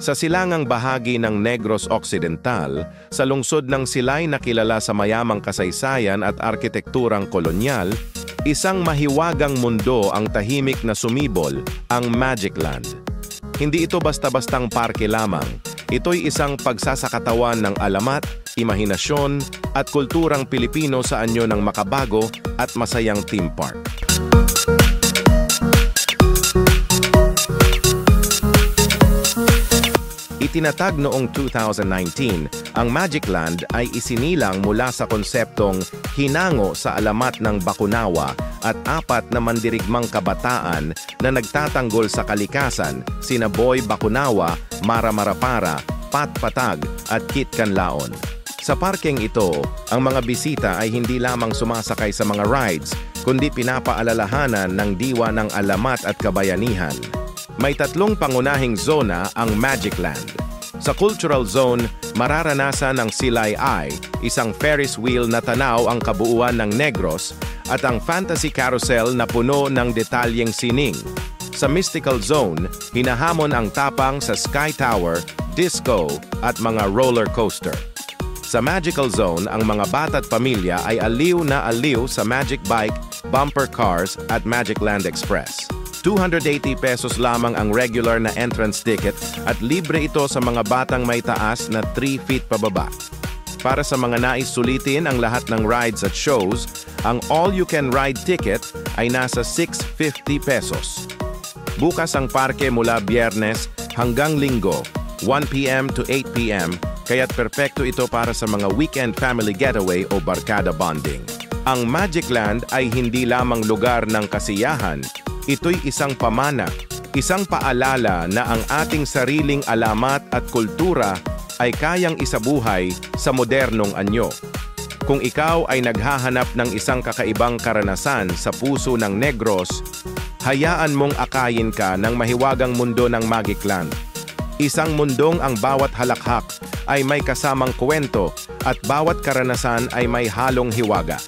Sa silangang bahagi ng Negros Occidental, sa lungsod ng Silay na kilala sa mayamang kasaysayan at arkitekturang kolonyal, isang mahiwagang mundo ang tahimik na sumibol, ang Magic Land. Hindi ito basta-bastang parke lamang. Ito'y isang pagsasakatawan ng alamat, imahinasyon at kulturang Pilipino sa anyo ng makabago at masayang theme park. Itinatag noong 2019, ang Magic Land ay isinilang mula sa konseptong hinango sa alamat ng Bakunawa at 4 na mandirigmang kabataan na nagtatanggol sa kalikasan, sina Boy Bakunawa, Mara Marapara, Pat Patag at Kit Canlaon. Sa parkeng ito, ang mga bisita ay hindi lamang sumasakay sa mga rides, kundi pinapaalalahanan ng diwa ng alamat at kabayanihan. May 3 pangunahing zona ang Magic Land. Sa Cultural Zone, mararanasan ng Silay Eye, isang Ferris wheel na tanaw ang kabuuan ng Negros at ang Fantasy Carousel na puno ng detalyeng sining. Sa Mystical Zone, hinahamon ang tapang sa Sky Tower, disco at mga roller coaster. Sa Magical Zone, ang mga bata at pamilya ay aliw na aliw sa Magic Bike, Bumper Cars at Magic Land Express. 280 pesos lamang ang regular na entrance ticket at libre ito sa mga batang may taas na 3 feet pababa. Para sa mga nais sulitin ang lahat ng rides at shows, ang all-you-can-ride ticket ay nasa 650 pesos. Bukas ang parke mula Biyernes hanggang Linggo, 1 p.m. to 8 p.m., kaya't perpekto ito para sa mga weekend family getaway o barkada bonding. Ang Magic Land ay hindi lamang lugar ng kasiyahan, ito'y isang pamana, isang paalala na ang ating sariling alamat at kultura ay kayang isabuhay sa modernong anyo. Kung ikaw ay naghahanap ng isang kakaibang karanasan sa puso ng Negros, hayaan mong akayin ka ng mahiwagang mundo ng Magic Land. Isang mundong ang bawat halakhak ay may kasamang kwento at bawat karanasan ay may halong hiwaga.